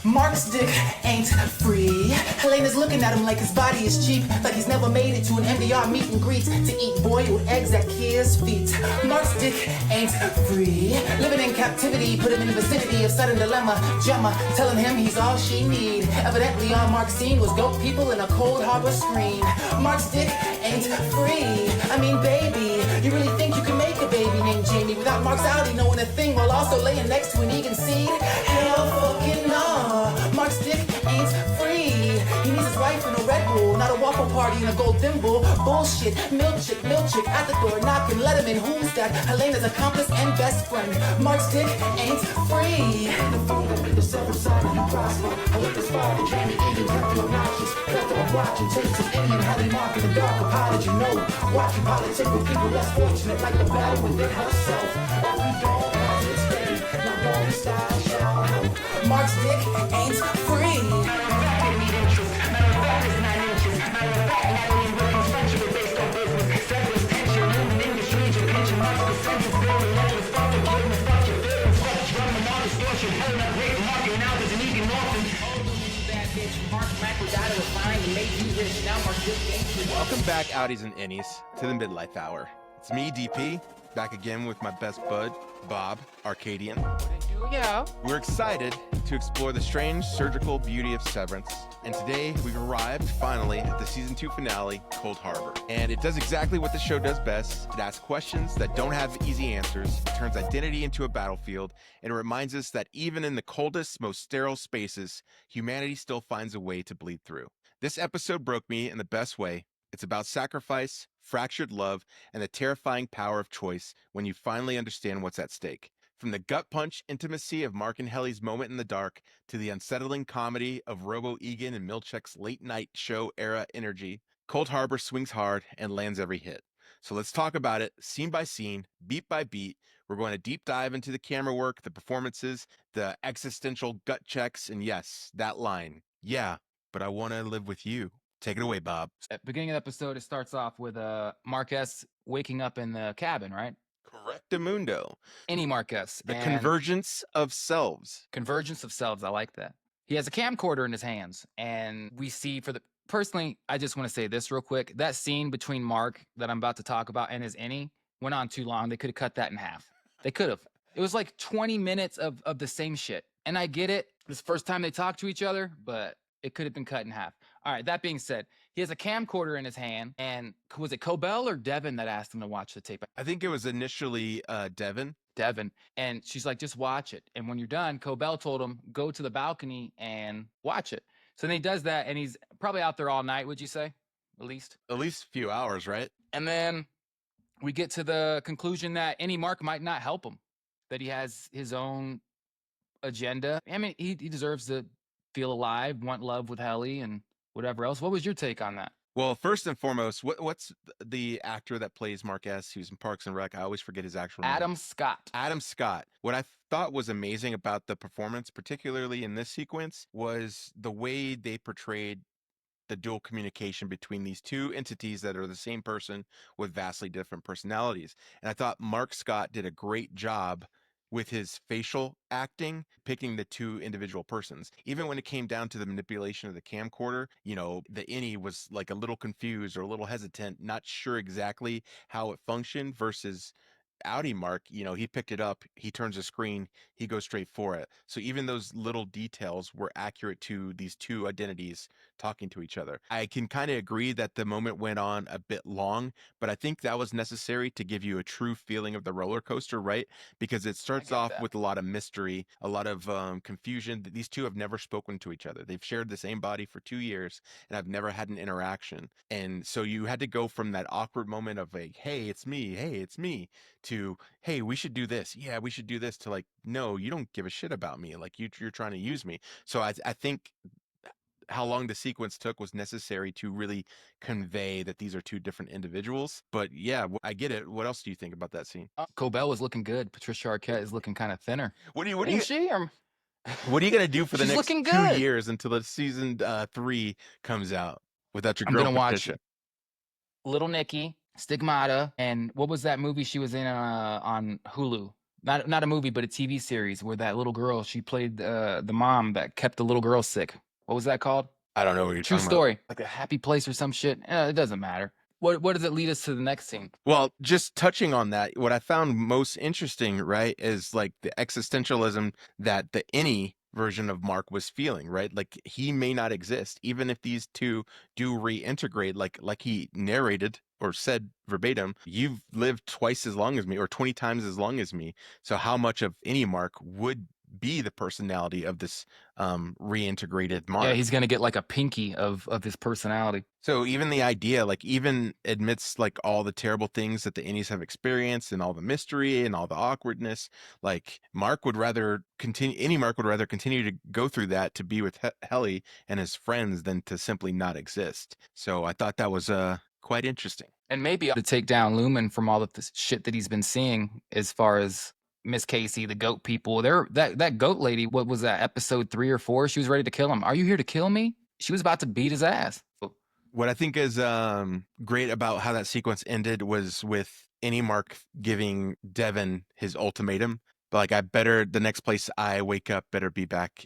Mark's dick ain't free. Helena's looking at him like his body is cheap, like he's never made it to an MDR meet and greet to eat boiled eggs at Kia's feet. Mark's dick ain't free. Living in captivity, put him in the vicinity of sudden dilemma. Gemma telling him he's all she need. Evidently all Mark's seen was goat people in a cold harbor screen. Mark's dick ain't free. I mean, baby, you really think you can make a baby named Jamie without Mark's Audi knowing a thing while also laying next to an Egan seed? Hell fucking no. Mark's dick ain't free. He needs his wife in a Red Bull, not a waffle party in a gold thimble. Bullshit. Milchick at the door knocking. Let him in. Who's that? Helena's accomplice and best friend. Mark's dick ain't free. The phone that made the seventh side of you prosper. I lit this fire to Jamie Egan, kept you obnoxious. Felt that I'm watching, tasting Indian, Helly, Mark in the dark. Apology, no. Watching politics with people less fortunate, like the battle within herself. But we don't have it steady. Not born style, shall help. Mark's dick ain't free. Welcome back, Outies and Innies, to the Midlife Hour. It's me, DP, back again with my best bud, Bob Arkadian. Yeah. We're excited to explore the strange surgical beauty of Severance, and today we've arrived finally at the season 2 finale, Cold Harbor. And it does exactly what the show does best. It asks questions that don't have easy answers, it turns identity into a battlefield, and it reminds us that even in the coldest, most sterile spaces, humanity still finds a way to bleed through. This episode broke me in the best way. It's about sacrifice, fractured love, and the terrifying power of choice when you finally understand what's at stake. From the gut punch intimacy of Mark and Helly's moment in the dark to the unsettling comedy of Robo Egan and Milchick's late night show era energy, Cold Harbor swings hard and lands every hit. So let's talk about it scene by scene, beat by beat. We're going to deep dive into the camera work, the performances, the existential gut checks, and yes, that line. Yeah, but I want to live with you. Take it away, Bob. At the beginning of the episode, it starts off with Marquez waking up in the cabin, right? Correctamundo. Any Marquez. The convergence of selves. Convergence of selves. I like that. He has a camcorder in his hands, and we see personally, I just want to say this real quick. That scene between Mark that I'm about to talk about and his innie went on too long. They could have cut that in half. They could have. It was like 20 minutes of the same shit. And I get it. It's the first time they talk to each other, but it could have been cut in half. All right, that being said, he has a camcorder in his hand, and was it Cobell or Devin that asked him to watch the tape? I think it was initially Devin. And she's like, just watch it. And when you're done, Cobell told him, go to the balcony and watch it. So then he does that, and he's probably out there all night, would you say? At least a few hours, right? And then we get to the conclusion that any Mark might not help him, that he has his own agenda. I mean, he deserves to feel alive, want love with Helly, and whatever else. What was your take on that? Well, first and foremost, what's the actor that plays Mark S., who's in Parks and Rec? I always forget his actual name. Adam Scott. Adam Scott. What I thought was amazing about the performance, particularly in this sequence, was the way they portrayed the dual communication between these two entities that are the same person with vastly different personalities. And I thought Mark Scott did a great job with his facial acting, picking the two individual persons. Even when it came down to the manipulation of the camcorder, the innie was like a little confused or a little hesitant, not sure exactly how it functioned versus Outie Mark, he picked it up, he turns the screen, he goes straight for it. So even those little details were accurate to these two identities talking to each other. I can kind of agree that the moment went on a bit long, but I think that was necessary to give you a true feeling of the roller coaster, right? Because it starts off with a lot of mystery, a lot of confusion. These two have never spoken to each other. They've shared the same body for 2 years and have never had an interaction. And so you had to go from that awkward moment of like, hey, it's me, to, hey, we should do this. Yeah, we should do this, to like, no, you don't give a shit about me. Like you're trying to use me. So I think how long the sequence took was necessary to really convey that these are two different individuals. But yeah, I get it. What else do you think about that scene? Cobell was looking good. Patricia Arquette is looking kind of thinner. What are you gonna do for the next 2 years until the season 3 comes out without your girl? I'm gonna Patricia? watch Little Nicky, Stigmata, and what was that movie she was in on Hulu? not a movie, but a TV series where that little girl, she played the mom that kept the little girl sick. What was that called? I don't know what you're True talking story. Like a happy place or some shit. It doesn't matter. What does it lead us to the next scene? Well, just touching on that, what I found most interesting, right, is like the existentialism that the any version of Mark was feeling, right? Like he may not exist, even if these two do reintegrate, like he narrated or said verbatim, you've lived twice as long as me or 20 times as long as me. So how much of any Mark would be the personality of this reintegrated Mark? Yeah, he's gonna get like a pinky of his personality. So even the idea, like even amidst like all the terrible things that the innies have experienced and all the mystery and all the awkwardness, like Mark would rather continue to go through that to be with Helly and his friends than to simply not exist. So I thought that was quite interesting. And maybe to take down Lumen from all of the shit that he's been seeing as far as Miss Casey, the goat people. That goat lady, what was that, episode 3 or 4? She was ready to kill him. Are you here to kill me? She was about to beat his ass. What I think is great about how that sequence ended was with any Mark giving Devin his ultimatum. Like, the next place I wake up better be back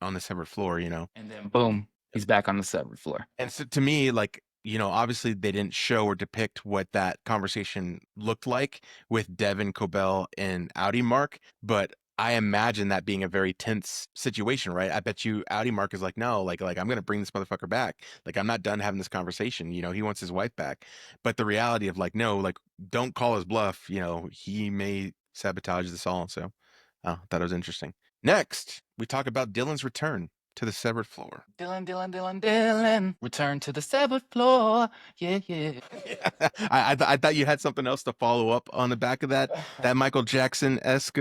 on the severed floor, you know? And then boom, he's back on the severed floor. And so to me, like, you know, obviously they didn't show or depict what that conversation looked like with Devin, Cobell, and Audi Mark, but I imagine that being a very tense situation, right? I bet you Audi Mark is like, no, like I'm going to bring this motherfucker back. Like, I'm not done having this conversation. You know, he wants his wife back. But the reality of like, no, like, don't call his bluff. You know, he may sabotage this all. So I thought it was interesting. Next, we talk about Dylan's return to the severed floor. Dylan. Return to the severed floor. Yeah. I thought you had something else to follow up on the back of that Michael Jackson-esque.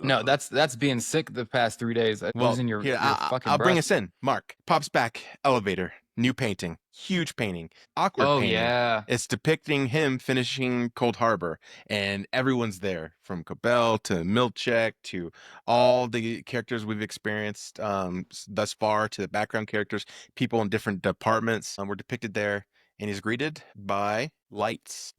No, that's being sick the past 3 days. Losing your fucking I'll bring breath. us in. Mark pops back, elevator, new painting, huge painting, awkward painting. Yeah. It's depicting him finishing Cold Harbor, and everyone's there, from Cobell to Milchick to all the characters we've experienced thus far, to the background characters, people in different departments were depicted there, and he's greeted by lights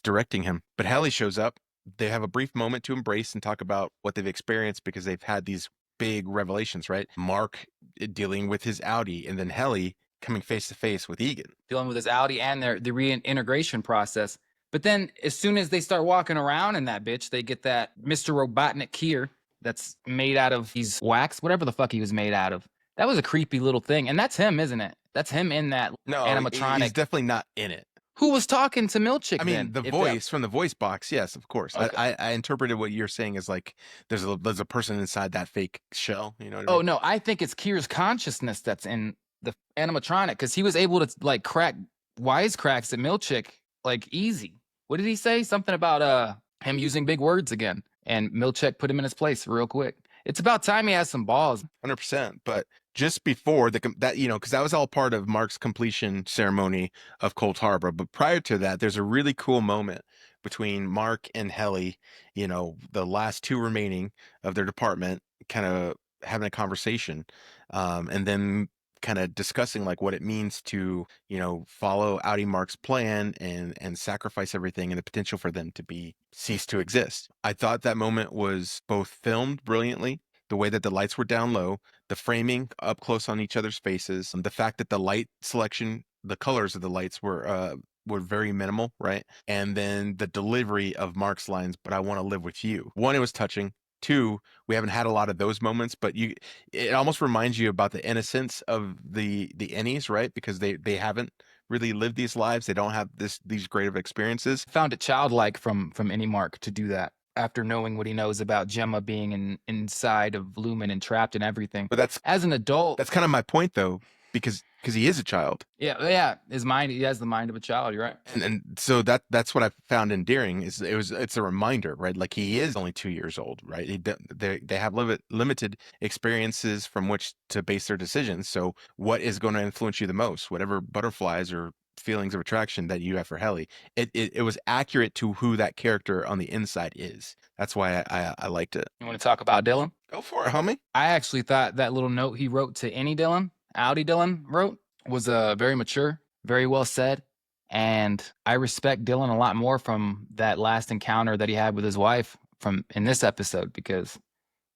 directing him. But Helly shows up. They have a brief moment to embrace and talk about what they've experienced because they've had these big revelations, right? Mark dealing with his Audi, and then Helly coming face to face with Egan. Dealing with his Audi and the reintegration process. But then as soon as they start walking around in that bitch, they get that Mr. Robotnik Kier that's made out of these wax, whatever the fuck he was made out of. That was a creepy little thing. And that's him, isn't it? That's him in that animatronic. He's definitely not in it. Who was talking to Milchick? I mean, the voice from the voice box, yes, of course. Okay. I interpreted what you're saying as like there's a person inside that fake shell. You know what I mean? Oh no, I think it's Kier's consciousness that's in the animatronic, because he was able to like crack wisecracks at Milchick like easy. What did he say? Something about him using big words again, and Milchick put him in his place real quick. It's about time he has some balls. 100%. But just before that, you know, because that was all part of Mark's completion ceremony of Cold Harbor. But prior to that, there's a really cool moment between Mark and Helly, you know, the last two remaining of their department, kind of having a conversation, and then kind of discussing like what it means to, you know, follow Audi Mark's plan and sacrifice everything, and the potential for them to cease to exist. I thought that moment was both filmed brilliantly, the way that the lights were down low, the framing up close on each other's faces, the fact that the light selection, the colors of the lights were very minimal, right? And then the delivery of Mark's lines, "But I want to live with you." One, it was touching. Two, we haven't had a lot of those moments, but it almost reminds you about the innocence of the innies, right? Because they haven't really lived these lives. They don't have these great of experiences. Found it childlike from any Mark to do that after knowing what he knows about Gemma being inside of Lumen and trapped and everything. But that's, as an adult, that's kind of my point though, because he is a child. Yeah. He has the mind of a child. You're right. And so that's what I found endearing. It's a reminder, right? Like, he is only 2 years old, right? They have limited experiences from which to base their decisions. So what is going to influence you the most? Whatever butterflies or feelings of attraction that you have for Helly, it was accurate to who that character on the inside is. That's why I liked it. You want to talk about Dylan? Go for it, homie. I actually thought that little note he wrote to any Dylan, Audi Dylan wrote, was very mature, very well said. And I respect Dylan a lot more from that last encounter that he had with his wife from in this episode, because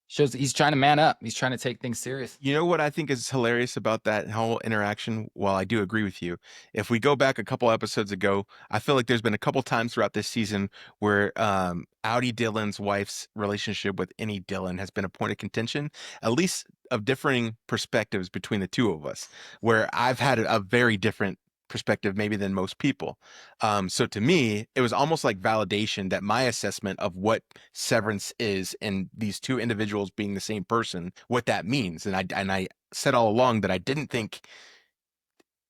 shows that he's trying to man up. He's trying to take things serious. You know what I think is hilarious about that whole interaction? While I do agree with you, if we go back a couple episodes ago, I feel like there's been a couple times throughout this season where Audie Dillon's wife's relationship with Annie Dillon has been a point of contention, at least of differing perspectives between the two of us, where I've had a very different perspective maybe than most people. So to me, it was almost like validation that my assessment of what Severance is and these two individuals being the same person, what that means. And I said all along that I didn't think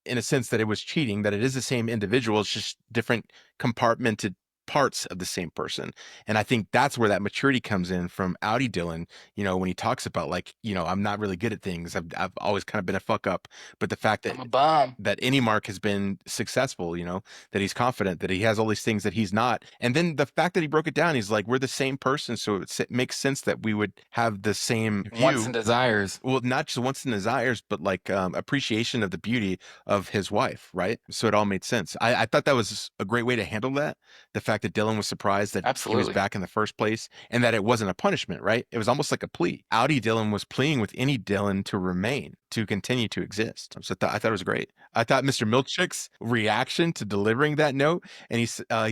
in a sense that it was cheating, that it is the same individual. It's just different compartmented parts of the same person. And I think that's where that maturity comes in from Audie Dillon, when he talks about like, I'm not really good at things. I've always kind of been a fuck up, but the fact that I'm a bum. that any Mark has been successful, that he's confident, that he has all these things that he's not. And then the fact that he broke it down, he's like, we're the same person. So it makes sense that we would have the same view. Wants and desires. Well, not just wants and desires, but like appreciation of the beauty of his wife, right? So it all made sense. I thought that was a great way to handle that. The fact that Dillon was surprised that he was back in the first place and that it wasn't a punishment, right? It was almost like a plea. Audie Dillon was pleading with Annie Dillon to remain, to continue to exist. So I thought it was great. I thought Mr. Milchick's reaction to delivering that note, and he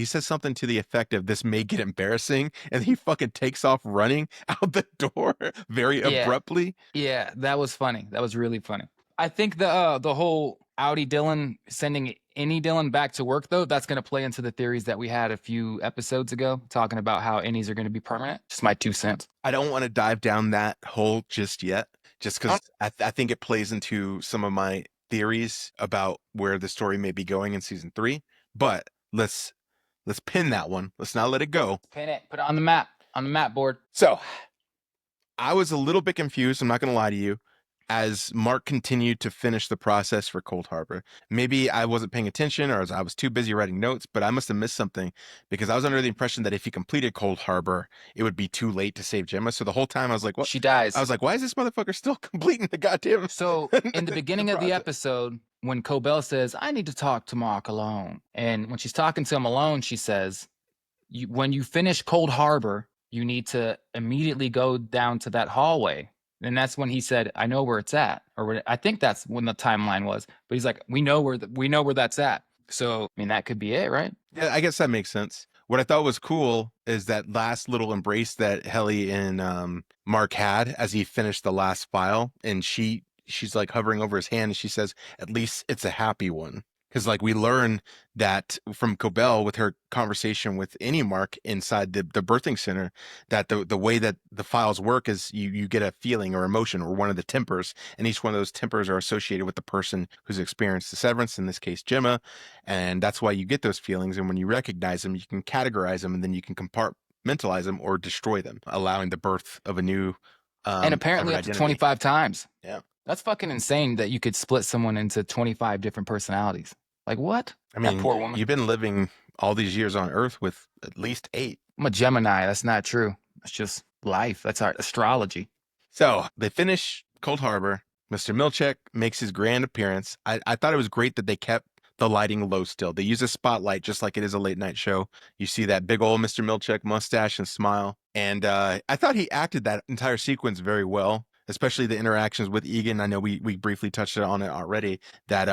says something to the effect of, "This may get embarrassing," and he fucking takes off running out the door very abruptly. Yeah, that was funny. That was really funny. I think the whole Audie Dillon sending Annie Dillon back to work, though, that's going to play into the theories that we had a few episodes ago, talking about how Annies are going to be permanent. Just my 2 cents. I don't want to dive down that hole just yet, just because I think it plays into some of my theories about where the story may be going in season 3. But let's pin that one. Let's not let it go. Pin it. Put it on the map board. So I was a little bit confused. I'm not going to lie to you. As Mark continued to finish the process for Cold Harbor. Maybe I wasn't paying attention, or I was too busy writing notes, but I must have missed something, because I was under the impression that if he completed Cold Harbor, it would be too late to save Gemma. So the whole time I was like, what? She dies. I was like, why is this motherfucker still completing the goddamn... So in the beginning of the episode, when Cobell says, I need to talk to Mark alone. And when she's talking to him alone, she says, when you finish Cold Harbor, you need to immediately go down to that hallway. And that's when he said, I know where it's at. Or I think that's when the timeline was. But he's like, we know where that's at. So, I mean, that could be it, right? Yeah, I guess that makes sense. What I thought was cool is that last little embrace that Helly and Mark had as he finished the last file. And she's like hovering over his hand, and she says, at least it's a happy one. Because like we learn that from Cobell with her conversation with any Mark inside the birthing center, that the way that the files work is you get a feeling or emotion or one of the tempers, and each one of those tempers are associated with the person who's experienced the severance, in this case Gemma, and that's why you get those feelings. And when you recognize them, you can categorize them, and then you can compartmentalize them or destroy them, allowing the birth of a new and apparently up to 25 times. Yeah. That's fucking insane that you could split someone into 25 different personalities. Like what? I mean, that poor woman. You've been living all these years on Earth with at least 8. I'm a Gemini. That's not true. That's just life. That's our astrology. So they finish Cold Harbor. Mr. Milchick makes his grand appearance. I thought it was great that they kept the lighting low still. They use a spotlight just like it is a late night show. You see that big old Mr. Milchick mustache and smile. And I thought he acted that entire sequence very well, especially the interactions with Egan. I know we briefly touched on it already, that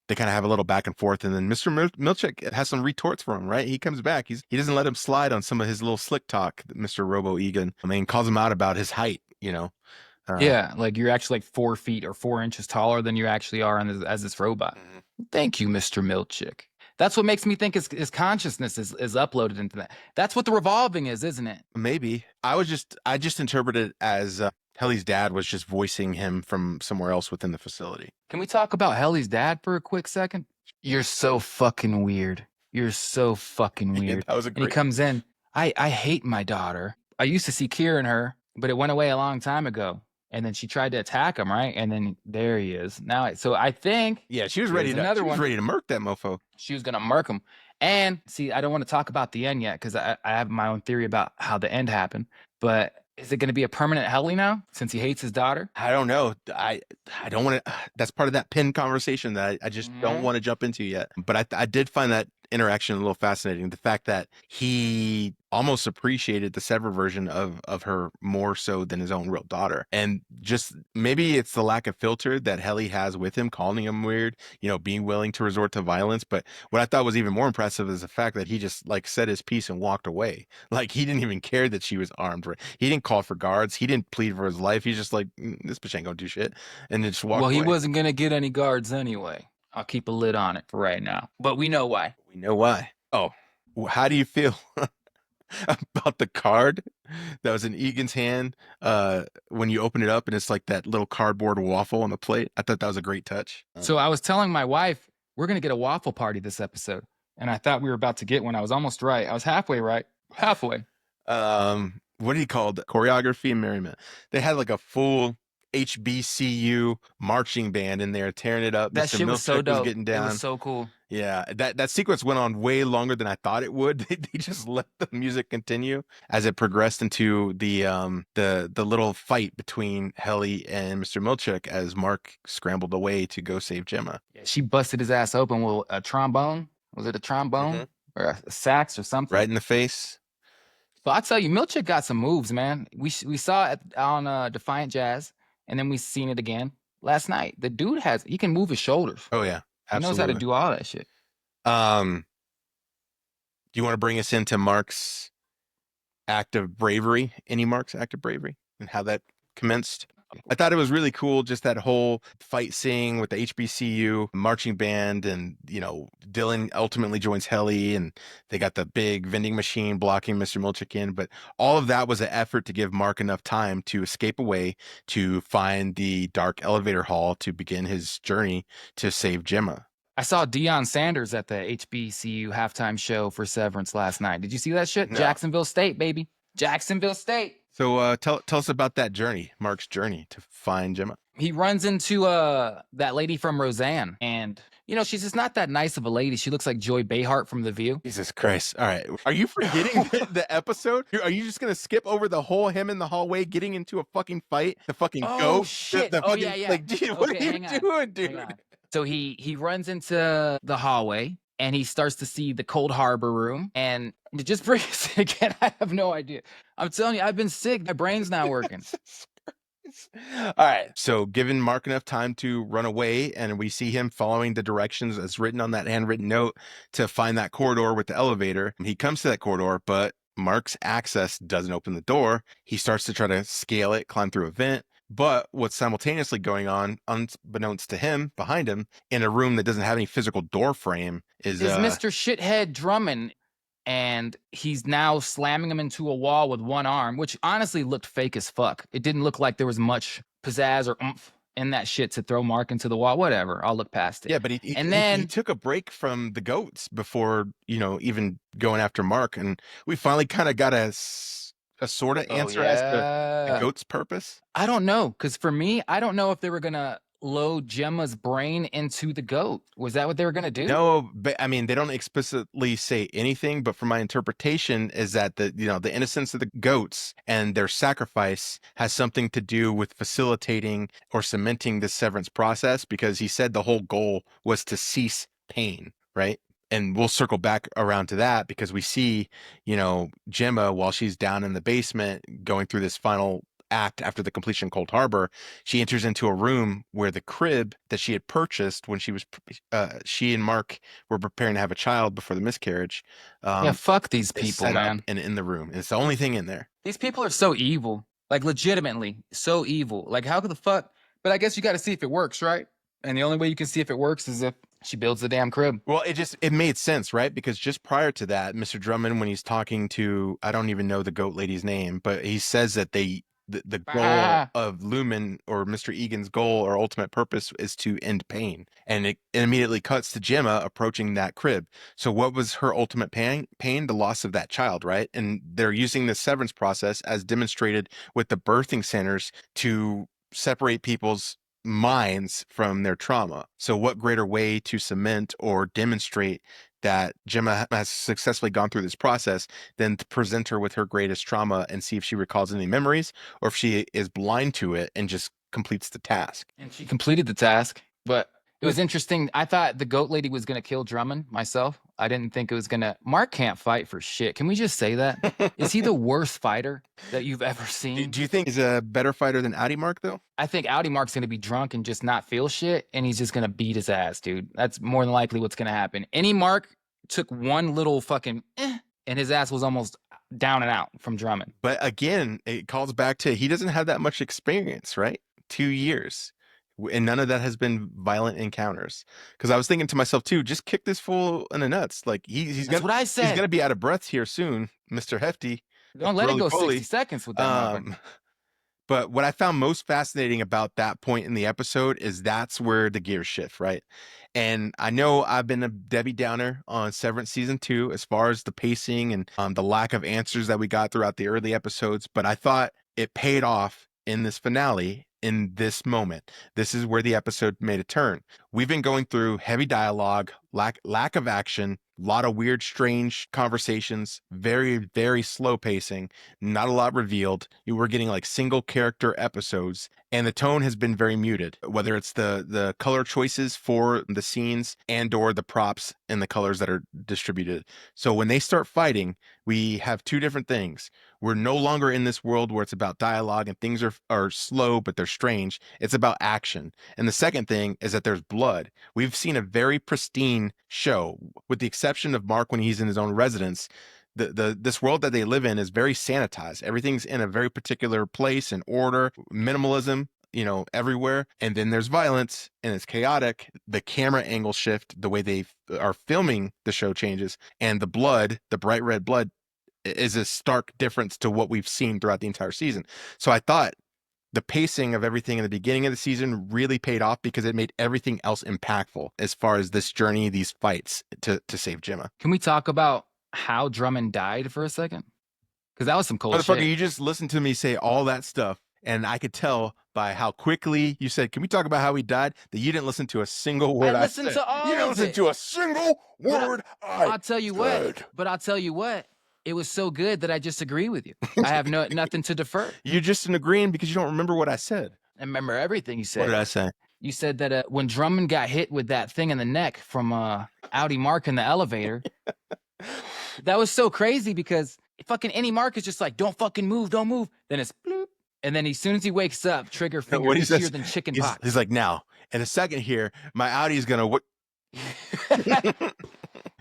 they kind of have a little back and forth, and then Mr. Milchick has some retorts for him, right? He comes back. He doesn't let him slide on some of his little slick talk, Mr. Robo Egan. I mean, calls him out about his height, yeah, like you're actually like 4 feet or 4 inches taller than you actually are as this robot. Mm-hmm. Thank you, Mr. Milchick. That's what makes me think his consciousness is uploaded into that. That's what the revolving is, isn't it? Maybe. I just interpreted it as Helly's dad was just voicing him from somewhere else within the facility. Can we talk about Helly's dad for a quick second? You're so fucking weird. You're so fucking weird. Yeah, that was and he comes in. I hate my daughter. I used to see Kira in her, but it went away a long time ago. And then she tried to attack him, right? And then there he is. Now, so I think she was ready to murk that mofo. She was gonna murk him. And see, I don't want to talk about the end yet because I have my own theory about how the end happened. But is it going to be a permanent Helly now since he hates his daughter? I don't know. I don't want to. That's part of that pin conversation that I just don't want to jump into yet. But I did find that interaction a little fascinating. The fact that he almost appreciated the Sever version of her more so than his own real daughter. And just maybe it's the lack of filter that Helly has with him, calling him weird, being willing to resort to violence. But what I thought was even more impressive is the fact that he just like said his piece and walked away. Like he didn't even care that she was armed. Right? He didn't call for guards. He didn't plead for his life. He's just like, this bitch ain't gonna do shit. And then just walked away. Well, he wasn't going to get any guards anyway. I'll keep a lid on it for right now. But we know why. We know why. Oh, how do you feel about the card that was in Egan's hand when you open it up and it's like that little cardboard waffle on the plate? I thought that was a great touch. So I was telling my wife, we're going to get a waffle party this episode. And I thought we were about to get one. I was almost right. I was halfway right. Halfway. What do you call it? Choreography and merriment. They had like a full HBCU marching band in there tearing it up. That Mr. shit was so Milchick dope. getting down. It was so cool. Yeah, that sequence went on way longer than I thought it would. They just let the music continue as it progressed into the little fight between Helly and Mr. Milchick as Mark scrambled away to go save Gemma. Yeah, she busted his ass open with a trombone. Was it a trombone or a sax or something? Right in the face. So I'll tell you, Milchick got some moves, man. We saw it on Defiant Jazz, and then we seen it again last night. The dude he can move his shoulders. Oh yeah. Absolutely. He knows how to do all that shit. Do you want to bring us into Mark's act of bravery? Any Mark's act of bravery and how that commenced? I thought it was really cool, just that whole fight scene with the HBCU marching band, and Dylan ultimately joins Helly, and they got the big vending machine blocking Mr. Milchick in. But all of that was an effort to give Mark enough time to escape away, to find the dark elevator hall, to begin his journey to save Gemma. I saw Deion Sanders at the HBCU halftime show for Severance last night. Did you see that shit? No. Jacksonville State, baby. Jacksonville State. So tell us about that journey, Mark's journey to find Gemma. He runs into that lady from Roseanne, and she's just not that nice of a lady. She looks like Joy Behar from The View. Jesus Christ. All right. Are you forgetting the episode? Are you just going to skip over the whole him in the hallway getting into a fucking fight? The fucking goat? Shit. The fucking, yeah. Like, dude, what are you doing, dude? So he runs into the hallway, and he starts to see the Cold Harbor room. And to just bring us again, I have no idea. I'm telling you, I've been sick. My brain's not working. All right. So given Mark enough time to run away, and we see him following the directions as written on that handwritten note to find that corridor with the elevator. He comes to that corridor, but Mark's access doesn't open the door. He starts to try to scale it, climb through a vent. But what's simultaneously going on, unbeknownst to him, behind him, in a room that doesn't have any physical door frame, is Mr. Shithead Drummond. And he's now slamming him into a wall with one arm, which honestly looked fake as fuck. It didn't look like there was much pizzazz or oomph in that shit to throw Mark into the wall. Whatever, I'll look past it. Yeah, but he took a break from the goats before, even going after Mark. And we finally kind of got a sort of answer as to the goat's purpose. I don't know, because for me, I don't know if they were going to load Gemma's brain into the goat. Was that what they were going to do? No, but I mean, they don't explicitly say anything, but from my interpretation is that the innocence of the goats and their sacrifice has something to do with facilitating or cementing the severance process, because he said the whole goal was to cease pain, right? And we'll circle back around to that, because we see, Gemma, while she's down in the basement going through this final act after the completion of Cold Harbor, she enters into a room where the crib that she had purchased when she and Mark were preparing to have a child before the miscarriage. Fuck these people, man. And in the room, and it's the only thing in there. These people are so evil, like legitimately so evil. Like, how could the fuck? But I guess you got to see if it works, right? And the only way you can see if it works is if she builds the damn crib. Well, it made sense, right? Because just prior to that, Mr. Drummond, when he's talking to, I don't even know the goat lady's name, but he says that the goal of Lumen, or Mr. Egan's goal or ultimate purpose, is to end pain. And it immediately cuts to Gemma approaching that crib. So what was her ultimate pain? The loss of that child, right? And they're using the severance process as demonstrated with the birthing centers to separate people's minds from their trauma. So what greater way to cement or demonstrate that Gemma has successfully gone through this process than to present her with her greatest trauma and see if she recalls any memories, or if she is blind to it and just completes the task. And she completed the task, but It was interesting. I thought the goat lady was going to kill Drummond myself. I didn't think it was going to. Mark can't fight for shit. Can we just say that? Is he the worst fighter that you've ever seen? Do you think he's a better fighter than Audi Mark, though? I think Audi Mark's going to be drunk and just not feel shit, and he's just going to beat his ass, dude. That's more than likely what's going to happen. Any Mark took one little fucking and his ass was almost down and out from Drummond. But again, it calls back to he doesn't have that much experience, right? 2 years. And none of that has been violent encounters. Because I was thinking to myself too, just kick this fool in the nuts. Like he's That's gonna, what I said. He's gonna be out of breath here soon, Mr. Hefty. Don't let it go roly-poly. 60 seconds with that. But what I found most fascinating about that point in the episode is that's where the gears shift, right? And I know I've been a Debbie Downer on Severance season 2 as far as the pacing and the lack of answers that we got throughout the early episodes, but I thought it paid off in this finale. In this moment, this is where the episode made a turn. We've been going through heavy dialogue, lack of action, a lot of weird, strange conversations, very, very slow pacing, not a lot revealed. You were getting like single character episodes, and the tone has been very muted, whether it's the color choices for the scenes and or the props and the colors that are distributed. So when they start fighting, we have two different things. We're no longer in this world where it's about dialogue and things are slow, but they're strange. It's about action. And the second thing is that there's blood. We've seen a very pristine show, with the exception of Mark when he's in his own residence. This world that they live in is very sanitized. Everything's in a very particular place and order, minimalism, everywhere. And then there's violence and it's chaotic. The camera angle shift, the way they are filming the show changes, and the blood, the bright red blood, is a stark difference to what we've seen throughout the entire season. So I thought the pacing of everything in the beginning of the season really paid off because it made everything else impactful as far as this journey, these fights to save Gemma. Can we talk about how Drummond died for a second? Because that was some cold Motherfucker, shit. you just listened to me say all that stuff, and I could tell by how quickly you said, "Can we talk about how he died?" that you didn't listen to a single word I said. listened to all You didn't of listen it. to a single word I'll tell you what. But I'll tell you what. It was so good that I just agree with you. I have nothing to defer. You're just agreeing because you don't remember what I said. I remember everything you said. What did I say? You said that when Drummond got hit with that thing in the neck from Audi Mark in the elevator, that was so crazy because fucking any Mark is just like, don't fucking move, don't move. Then it's bloop. And then as soon as he wakes up, trigger finger easier than chicken pox. He's like, now, in a second here, my Audi is going to...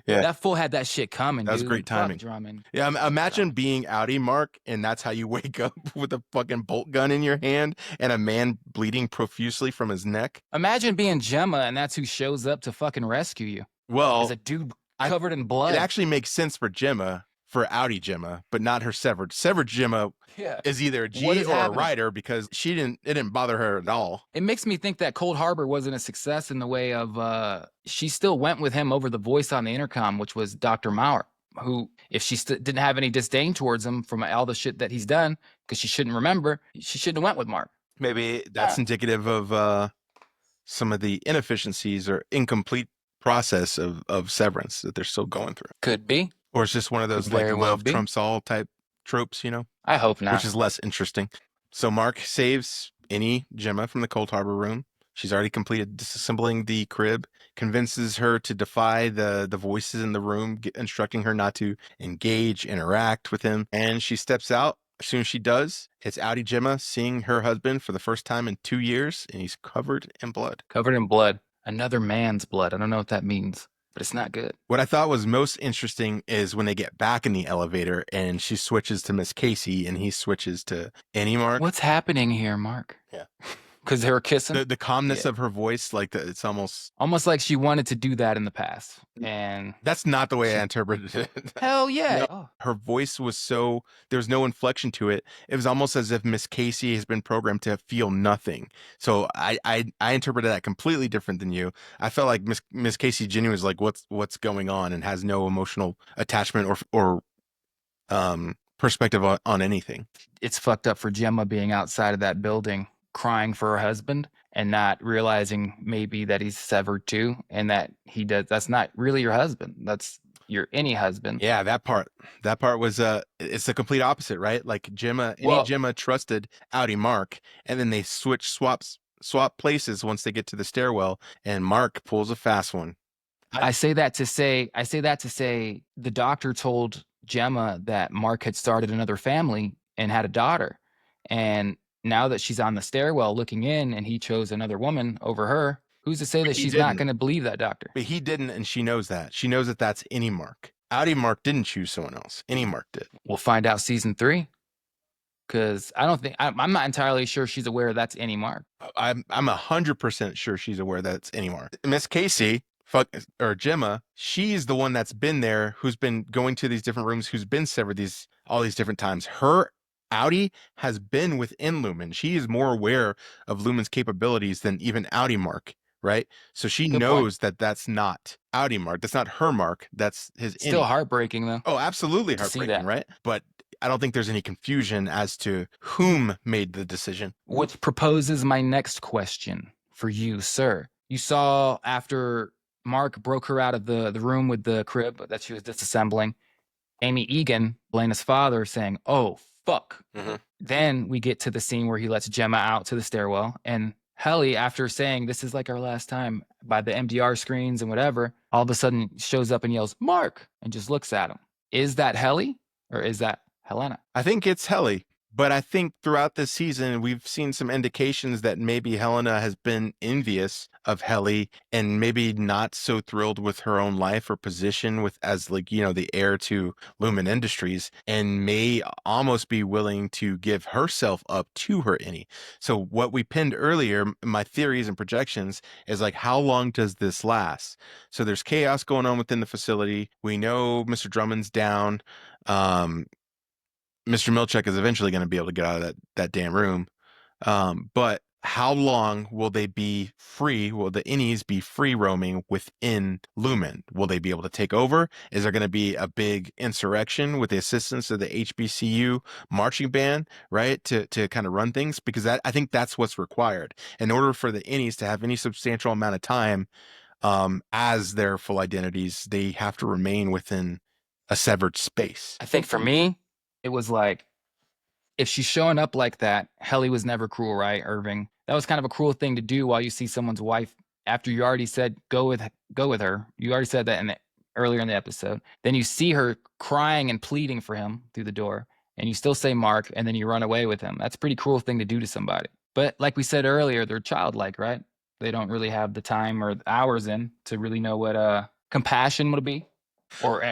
Yeah, that fool had that shit coming. That was great timing. Drummond. Yeah, imagine being Audi Mark, and that's how you wake up with a fucking bolt gun in your hand and a man bleeding profusely from his neck. Imagine being Gemma, and that's who shows up to fucking rescue you. Well, as a dude covered in blood. It actually makes sense for Gemma, for Audi Gemma, but not her severed. Severed Gemma is either a G or a rider because it didn't bother her at all. It makes me think that Cold Harbor wasn't a success in the way of she still went with him over the voice on the intercom, which was Dr. Maurer, who, if she didn't have any disdain towards him from all the shit that he's done, because she shouldn't remember, she shouldn't have went with Mark. Maybe that's indicative of some of the inefficiencies or incomplete process of Severance that they're still going through. Could be. Or it's just one of those like love trumps all type tropes, I hope not. Which is less interesting. So Mark saves Gemma from the Cold Harbor room. She's already completed disassembling the crib, convinces her to defy the voices in the room, instructing her not to engage, interact with him. And she steps out. As soon as she does, it's Audi Gemma seeing her husband for the first time in 2 years, and he's covered in blood. Covered in blood. Another man's blood. I don't know what that means, but it's not good. What I thought was most interesting is when they get back in the elevator and she switches to Miss Casey and he switches to Annie Mark. What's happening here, Mark? Yeah. Because they were kissing? The calmness of her voice, it's almost like she wanted to do that in the past. And that's not the way I interpreted it. Hell yeah. No, her voice was there was no inflection to it. It was almost as if Miss Casey has been programmed to feel nothing. So I interpreted that completely different than you. I felt like Miss Casey genuinely was like, what's going on, and has no emotional attachment or perspective on anything. It's fucked up for Gemma being outside of that building crying for her husband and not realizing maybe that he's severed too, and that that's not really your husband. That's your any husband. Yeah, that part was it's the complete opposite, right? Like Gemma trusted Audi Mark, and then they swaps swap places once they get to the stairwell, and Mark pulls a fast one. I say that to say the doctor told Gemma that Mark had started another family and had a daughter. And now that she's on the stairwell looking in and he chose another woman over her, who's to say that she's not going to believe that doctor? But he didn't, and she knows that. She knows that that's any Mark. Outie Mark didn't choose someone else. Any Mark did. We'll find out season 3. Because I don't think I'm not entirely sure she's aware that's any Mark. I'm 100% sure she's aware that it's any Mark. Miss Casey, or Gemma, she's the one that's been there, who's been going to these different rooms, who's been severed all these different times. Her Outie has been within Lumen. She is more aware of Lumen's capabilities than even Outie Mark, right? So she knows that that's not Outie Mark. That's not her Mark. That's his. Still heartbreaking though. Oh, absolutely heartbreaking, right? But I don't think there's any confusion as to whom made the decision. Which proposes my next question for you, sir. You saw after Mark broke her out of the room with the crib that she was disassembling, Amy Egan, Elena's father, saying, "Oh, fuck." Mm-hmm. Then we get to the scene where he lets Gemma out to the stairwell, and Helly, after saying, "This is like our last time," by the MDR screens and whatever, all of a sudden shows up and yells, "Mark," and just looks at him. Is that Helly or is that Helena? I think it's Helly, but I think throughout this season, we've seen some indications that maybe Helena has been envious of Helly and maybe not so thrilled with her own life or position as the heir to Lumen Industries, and may almost be willing to give herself up to her Innie. So what we pinned earlier, my theories and projections, is like, how long does this last? So there's chaos going on within the facility. We know Mr. Drummond's down. Mr. Milchick is eventually going to be able to get out of that damn room. But how long will they be free? Will the Innies be free roaming within Lumen? Will they be able to take over? Is there going to be a big insurrection with the assistance of the HBCU marching band, right? To kind of run things? Because I think that's what's required. In order for the Innies to have any substantial amount of time as their full identities, they have to remain within a severed space. I think for me, it was like, if she's showing up like that, Helly was never cruel, right, Irving? That was kind of a cruel thing to do while you see someone's wife after you already said go with her. You already said that earlier in the episode. Then you see her crying and pleading for him through the door, and you still say Mark, and then you run away with him. That's a pretty cruel thing to do to somebody. But like we said earlier, they're childlike, right? They don't really have the time or the hours in to really know what compassion would be. Or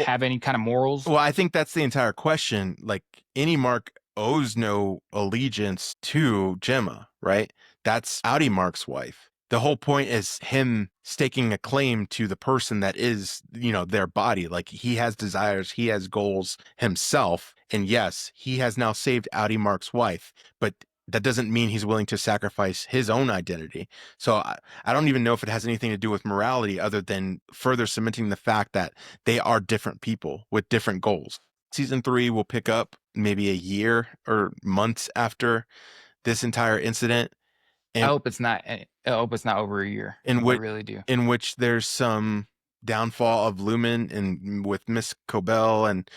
have any kind of morals? Well, I think that's the entire question. Like, any Mark owes no allegiance to Gemma, right? That's Outie Mark's wife. The whole point is him staking a claim to the person that is, their body. Like, he has desires, he has goals himself. And yes, he has now saved Outie Mark's wife, but that doesn't mean he's willing to sacrifice his own identity. So I don't even know if it has anything to do with morality other than further cementing the fact that they are different people with different goals. Season 3 will pick up maybe a year or months after this entire incident. And I hope it's not over a year. I really do. In which there's some downfall of Lumen and with Miss Cobell and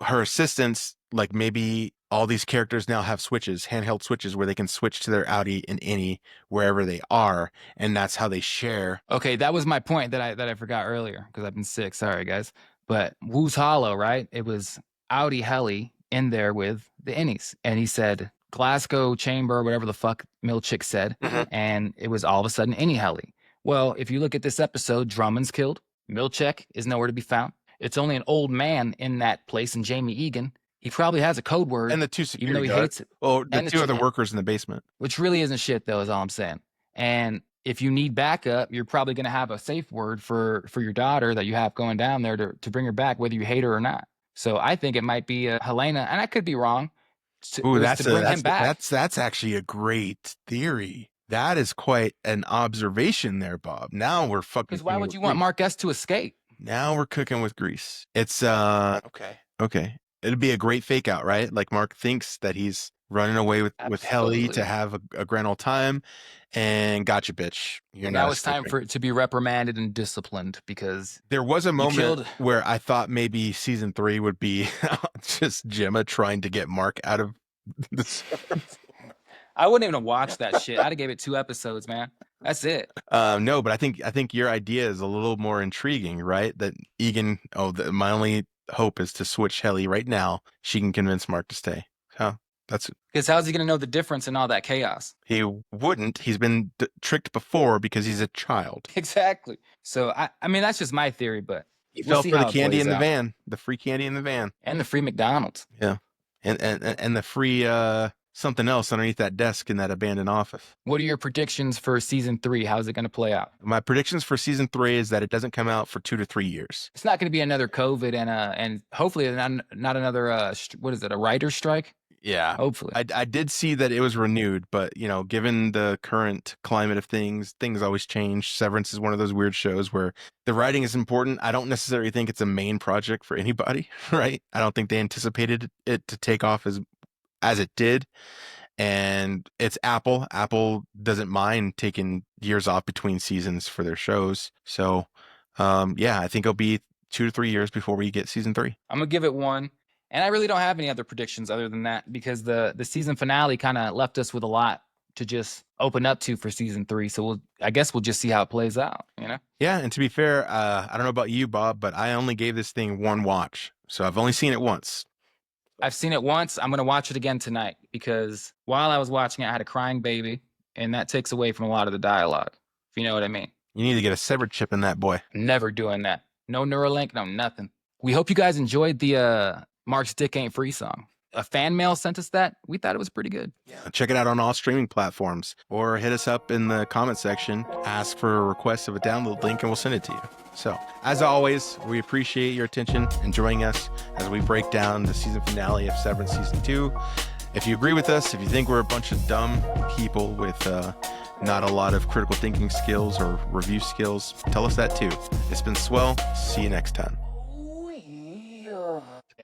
her assistants, like maybe all these characters now have switches, handheld switches, where they can switch to their Outie and Innie wherever they are, and that's how they share. Okay, that was my point that I forgot earlier because I've been sick. Sorry, guys. But Woo's Hollow, right? It was Outie Helly in there with the Innies, and he said Glasgow Chamber, whatever the fuck Milchick said, and it was all of a sudden Innie Helly. Well, if you look at this episode, Drummond's killed. Milchick is nowhere to be found. It's only an old man in that place, and Jamie Egan. He probably has a code word. And the two security even though he hates it. Well, the two other workers in the basement. Which really isn't shit, though, is all I'm saying. And if you need backup, you're probably going to have a safe word for your daughter that you have going down there to bring her back, whether you hate her or not. So I think it might be Helena, and I could be wrong. That's actually a great theory. That is quite an observation there, Bob. Now we're fucking. Because why would you want Mark S to escape? Now we're cooking with grease. It's okay. It'd be a great fake out, right? Like Mark thinks that he's running away with Helly to have a grand old time, and gotcha, bitch. Now it's time for it to be reprimanded and disciplined, because there was a moment where I thought maybe season 3 would be just Gemma trying to get Mark out of the. I wouldn't even watch that shit. I'd have gave it 2 episodes, man. That's it. No, but I think your idea is a little more intriguing, right? That Egan, my only hope is to switch Helly right now. She can convince Mark to stay. Huh? That's Because how's he going to know the difference in all that chaos? He wouldn't. He's been tricked before because he's a child. Exactly. So, I mean, that's just my theory, but He we'll fell see for the how it candy plays in the out. van, the free candy in the van, And the free McDonald's. yeah, and the free something else underneath that desk in that abandoned office. What are your predictions for season 3? How's it going to play out? My predictions for season 3 is that it doesn't come out for 2 to 3 years. It's not going to be another COVID and hopefully not another what is it, a writer's strike? Yeah, Hopefully. I did see that it was renewed, but given the current climate of things always change. Severance is one of those weird shows where the writing is important. I don't necessarily think it's a main project for anybody, right? I don't think they anticipated it to take off as it did. And it's Apple. Apple doesn't mind taking years off between seasons for their shows. So, I think it'll be 2 to 3 years before we get season 3. I'm going to give it 1. And I really don't have any other predictions other than that because the season finale kind of left us with a lot to just open up to for season 3. So I guess we'll just see how it plays out, Yeah, and to be fair, I don't know about you, Bob, but I only gave this thing 1 watch. So I've only seen it once. I've seen it once. I'm going to watch it again tonight because while I was watching it, I had a crying baby, and that takes away from a lot of the dialogue, if you know what I mean. You need to get a severed chip in that boy. Never doing that. No Neuralink, no nothing. We hope you guys enjoyed the Mark's Dick Ain't Free song. A fan mail sent us that. We thought it was pretty good. Yeah. Check it out on all streaming platforms or hit us up in the comment section. Ask for a request of a download link and we'll send it to you. So, as always, we appreciate your attention and joining us as we break down the season finale of Severance Season 2. If you agree with us, if you think we're a bunch of dumb people with not a lot of critical thinking skills or review skills, tell us that too. It's been swell. See you next time.